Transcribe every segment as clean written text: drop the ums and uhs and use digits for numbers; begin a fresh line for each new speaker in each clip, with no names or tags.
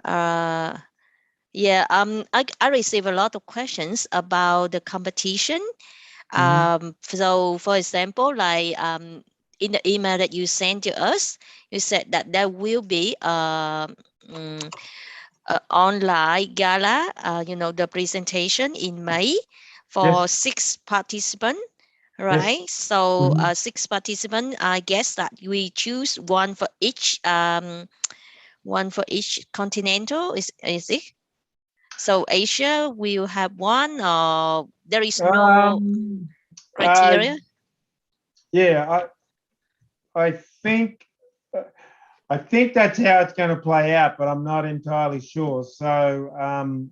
Uh, yeah. I receive a lot of questions about the competition.
Mhm.
So for example, like in the email that you sent to us, you said that there will be mm, online gala, the presentation in May for
Yes,
6 participants,
yes.
right? So
Mhm.
6 participants, I guess that we choose one for each continental, is it? So Asia will have one, or there is no
Um, uh,
criteria?
yeah, I think uh, I think that's how it's going to play out, but I'm not entirely sure. So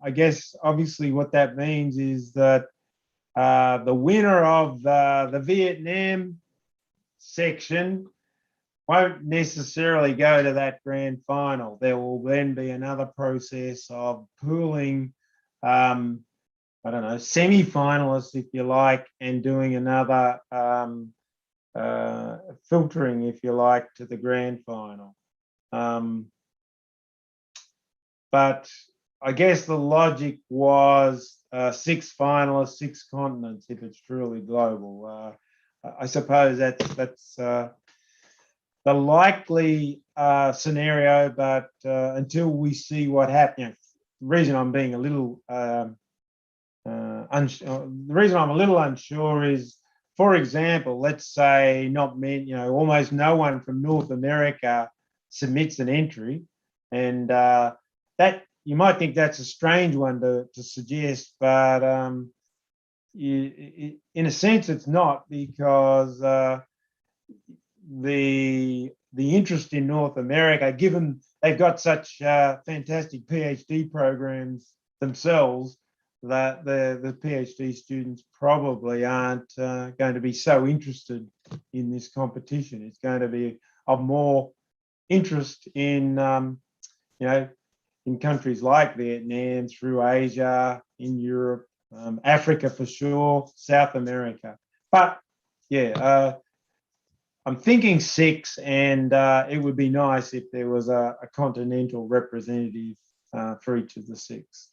I guess obviously what that means is that the winner of the Vietnam section won't necessarily go to that grand final. There will then be another process of pooling, um, I don't know, semi-finalists, if you like, and doing another uh, filtering, if you like, to the grand final. Um, but I guess the logic was 6 finalists, 6 continents, if it's truly global. I suppose that's the likely scenario, but until we see what happens, the reason I'm being a little the reason I'm a little unsure is, for example, let's say not many, almost no one from North America submits an entry, and that you might think that's a strange one to suggest, but in a sense, it's not because the interest in North America, given they've got such fantastic PhD programs themselves, that the PhD students probably aren't going to be so interested in this competition. It's going to be of more interest you know, in countries like Vietnam, through Asia, in Europe, Africa for sure, South America. But yeah, I'm thinking 6, and it would be nice if there was a continental representative for each of the 6.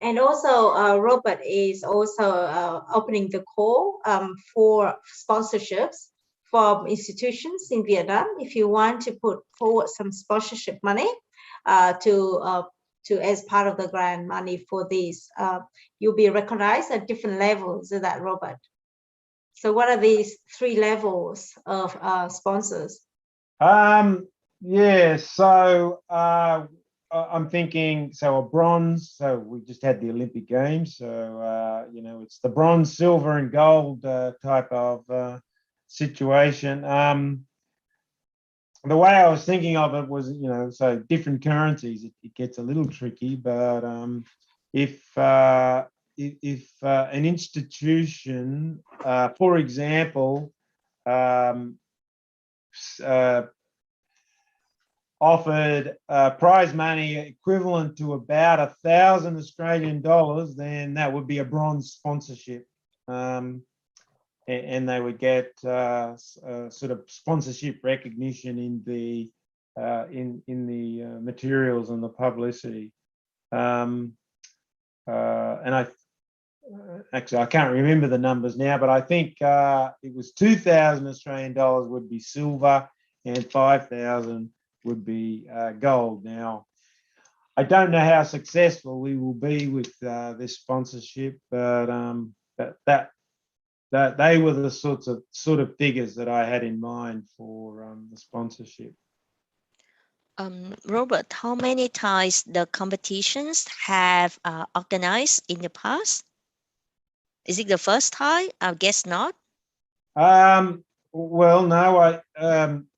And also, Robert is also opening the call for sponsorships from institutions in Vietnam. If you want to put forward some sponsorship money uh, to uh, to as part of the grant money for this, you'll be recognized at different levels. Is that, Robert? So, what are these 3 levels of sponsors?
Yeah, so I'm thinking, so a bronze. So we just had the Olympic Games, so it's the bronze, silver, and gold type of situation. The way I was thinking of it was, so different currencies, it gets a little tricky, but if an institution, for example, um, uh, offered prize money equivalent to about $1,000 Australian, then that would be a bronze sponsorship. And they would get sort of sponsorship recognition in the materials and the publicity. And actually, I can't remember the numbers now, but I think it was $2,000 would be silver, and 5,000 would be gold. Now, I don't know how successful we will be with this sponsorship, but that they were the sort of figures that I had in mind for the sponsorship.
Robert, how many times the competitions have organized in the past? Is it the first time? I guess not.
Well, no,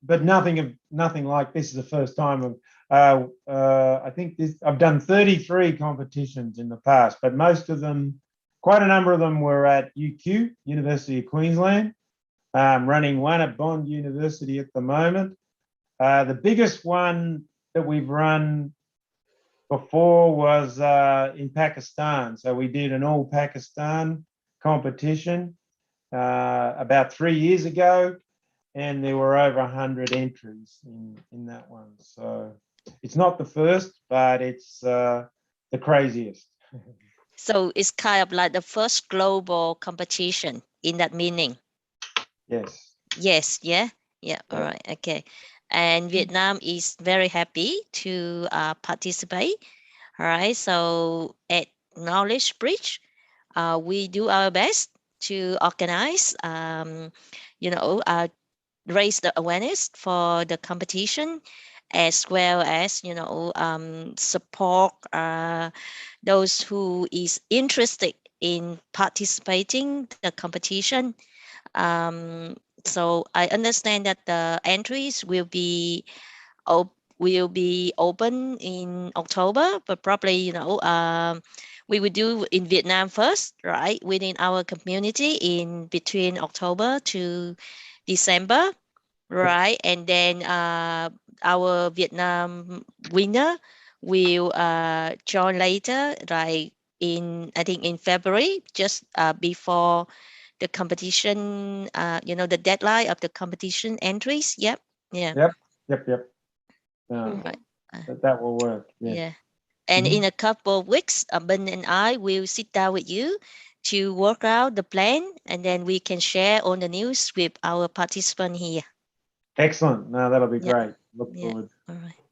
but nothing like this is the first time. I think I've done 33 competitions in the past, but most of them, quite a number of them, were at UQ, University of Queensland. Running one at Bond University at the moment. The biggest one that we've run before was in Pakistan. So we did an all Pakistan competition about 3 years ago. and there were over 100 entries in that one. So it's not the first, but it's the craziest.
So it's kind of like the first global competition in that meaning.
Yes.
Yes, yeah, yeah. All
Yeah.
right, okay. And Vietnam is very happy to participate. All right, so at Knowledge Bridge, we do our best to organize, raise the awareness for the competition, as well as support those who is interested in participating the competition. um, so I understand that the entries will be open in October, but probably we will do in Vietnam first, right? Within our community in between October to December, right? And then our Vietnam winner will join later, like I think in February, just before the competition, the deadline of the competition entries. Yep. Yeah.
Yep.
Right.
That will work. Yes.
Yeah. And in a couple of weeks, Ben and I will sit down with you to work out the plan, and then we can share all the news with our participant here.
Excellent. No, that'll be
Yeah.
great. Look
Yeah.
forward.
All right.